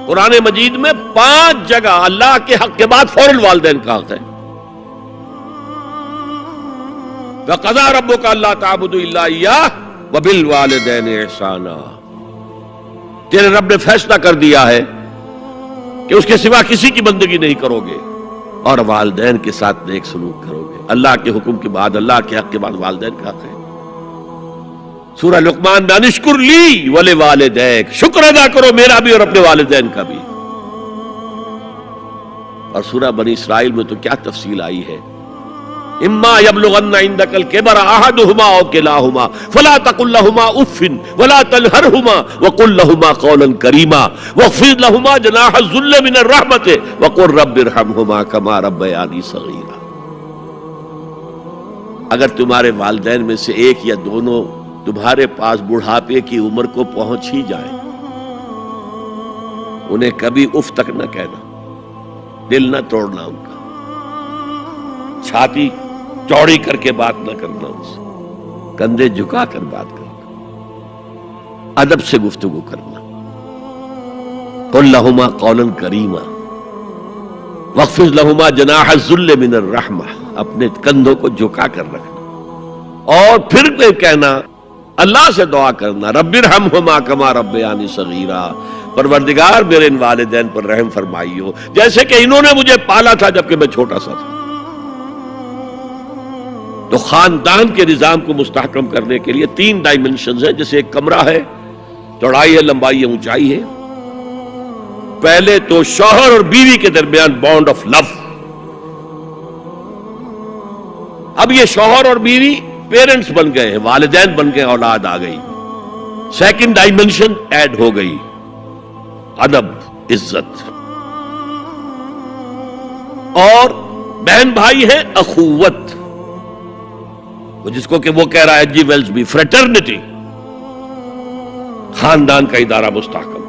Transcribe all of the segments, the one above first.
قرآن مجید میں 5 جگہ اللہ کے حق کے بعد فوراً والدین کا حق ہے. وَقَضَىٰ رَبُّكَ أَلَّا تَعْبُدُوا إِلَّا إِيَّاهُ وَبِالْوَالِدَيْنِ إِحْسَانًا. تیرے رب نے فیصلہ کر دیا ہے کہ اس کے سوا کسی کی بندگی نہیں کرو گے اور والدین کے ساتھ نیک سلوک کرو گے. اللہ کے حکم کے بعد، اللہ کے حق کے بعد والدین کا حق ہے. سورہ لقمان میں انشکر لی ولوالدیک، شکر ادا کرو میرا بھی اور اپنے والدین کا بھی. اور سورہ بنی اسرائیل میں تو کیا تفصیل آئی ہے. اما یبلغن عندک الکبر احدہما او کلاہما فلا تقل لہما اف ولا تنہرہما وقل لہما قولا کریما واخفض لہما جناح الذل من الرحمۃ وقل رب ارحمہما کما ربیانی صغیرا. اگر تمہارے والدین میں سے ایک یا دونوں تمہارے پاس بڑھاپے کی عمر کو پہنچ ہی جائیں، انہیں کبھی اف تک نہ کہنا، دل نہ توڑنا ان کا، چھاتی چوڑی کر کے بات نہ کرنا، ان سے کندھے جھکا کر بات کرنا، ادب سے گفتگو کرنا. قل لہما قولا کریما واخفض لہما جناح الذل من الرحمہ، اپنے کندھوں کو جھکا کر رکھنا. اور پھر کہنا، اللہ سے دعا کرنا، رب ارحمہما کما ربیانی صغیرا، پروردگار میرے ان والدین پر رحم فرمائیو جیسے کہ انہوں نے مجھے پالا تھا جبکہ میں چھوٹا سا تھا. تو خاندان کے نظام کو مستحکم کرنے کے لیے 3 ڈائمنشنز ہیں. جیسے ایک کمرہ ہے، چوڑائی ہے، لمبائی ہے، اونچائی ہے. پہلے تو شوہر اور بیوی کے درمیان بانڈ آف لو. اب یہ شوہر اور بیوی پیرنٹس بن گئے ہیں، والدین بن گئے، اولاد آ گئی. سیکنڈ ڈائمنشن ایڈ ہو گئی، ادب، عزت. اور بہن بھائی ہے، اخوت، جس کو کہ وہ کہہ رہا ہے جی ویلز بھی فریٹرنٹی، خاندان کا ادارہ مستحکم.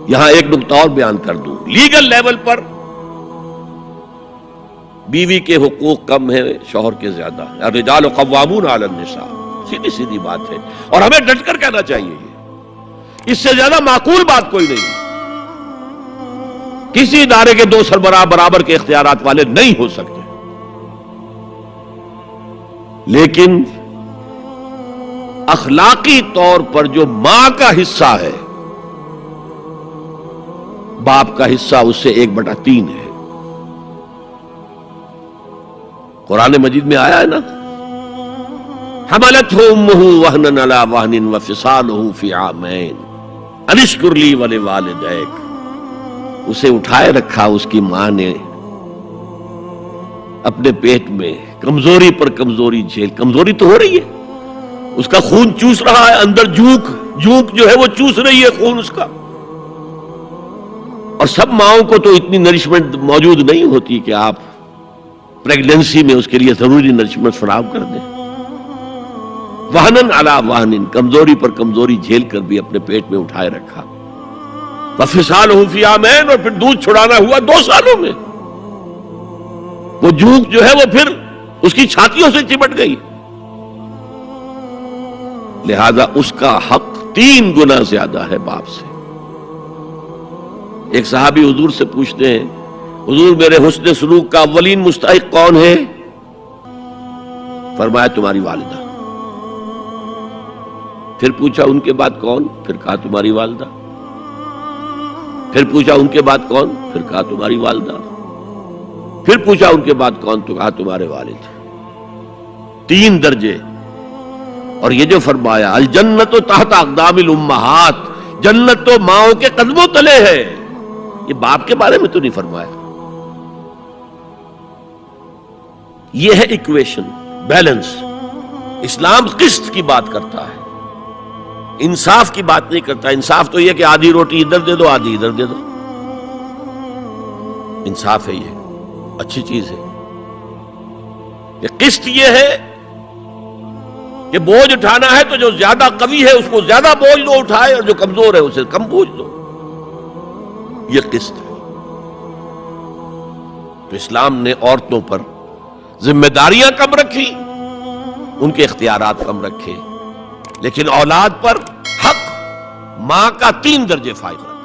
یہاں ایک نقطہ اور بیان کر دوں. لیگل لیول پر بیوی کے حقوق کم ہیں، شوہر کے زیادہ. الرجال قوامون علی النساء، سیدھی سیدھی بات ہے، اور ہمیں ڈٹ کر کہنا چاہیے. اس سے زیادہ معقول بات کوئی نہیں. کسی ادارے کے 2 سربراہ برابر کے اختیارات والے نہیں ہو سکتے. لیکن اخلاقی طور پر جو ماں کا حصہ ہے، باپ کا حصہ اس سے 1/3 ہے. قرآن مجید میں آیا ہے نا، حملتہ امہ وہنا علی وہن وفصالہ فی عامین ان اشکر لی ولوالدیک. اسے اٹھائے رکھا اس کی ماں نے اپنے پیٹ میں، کمزوری پر کمزوری جھیل. کمزوری تو ہو رہی ہے، اس کا خون چوس رہا ہے اندر، جھونک جو ہے وہ چوس رہی ہے خون اس کا. اور سب ماؤں کو تو اتنی نرشمنٹ موجود نہیں ہوتی کہ آپ پریگننسی میں اس کے لیے ضروری نرشمنٹ فراہم کر دیں. وہنن علی وہن، کمزوری پر کمزوری جھیل کر بھی اپنے پیٹ میں اٹھائے رکھا. وفصالہ فی عامین، اور پھر دودھ چھڑانا ہوا 2 سالوں میں. وہ جھونک جو ہے وہ پھر اس کی چھاتیوں سے چمٹ گئی. لہذا اس کا حق 3 گنا زیادہ ہے باپ سے. ایک صحابی حضور سے پوچھتے ہیں، حضور میرے حسن سلوک کا اولین مستحق کون ہے؟ فرمایا تمہاری والدہ. پھر پوچھا ان کے بعد کون؟ پھر کہا تمہاری والدہ. پھر پوچھا ان کے بعد کون؟ پھر کہا تمہاری والدہ. پھر پوچھا ان کے بعد کون؟ تو کہا تمہارے والد. 3 درجے. اور یہ جو فرمایا الجنت تحت اقدام الامہات، جنت تو ماؤں کے قدموں تلے ہے، یہ باپ کے بارے میں تو نہیں فرمایا. یہ ہے ایکویشن، بیلنس. اسلام قسط کی بات کرتا ہے، انصاف کی بات نہیں کرتا. انصاف تو یہ کہ آدھی روٹی ادھر دے دو، آدھی ادھر دے دو. انصاف ہے، یہ اچھی چیز ہے. یہ قسط یہ ہے کہ بوجھ اٹھانا ہے تو جو زیادہ قوی ہے اس کو زیادہ بوجھ دو اٹھائے، اور جو کمزور ہے اسے کم بوجھ دو. یہ قسط ہے. تو اسلام نے عورتوں پر ذمہ داریاں کم رکھی، ان کے اختیارات کم رکھے، لیکن اولاد پر حق ماں کا 3 درجے فائق رکھنا.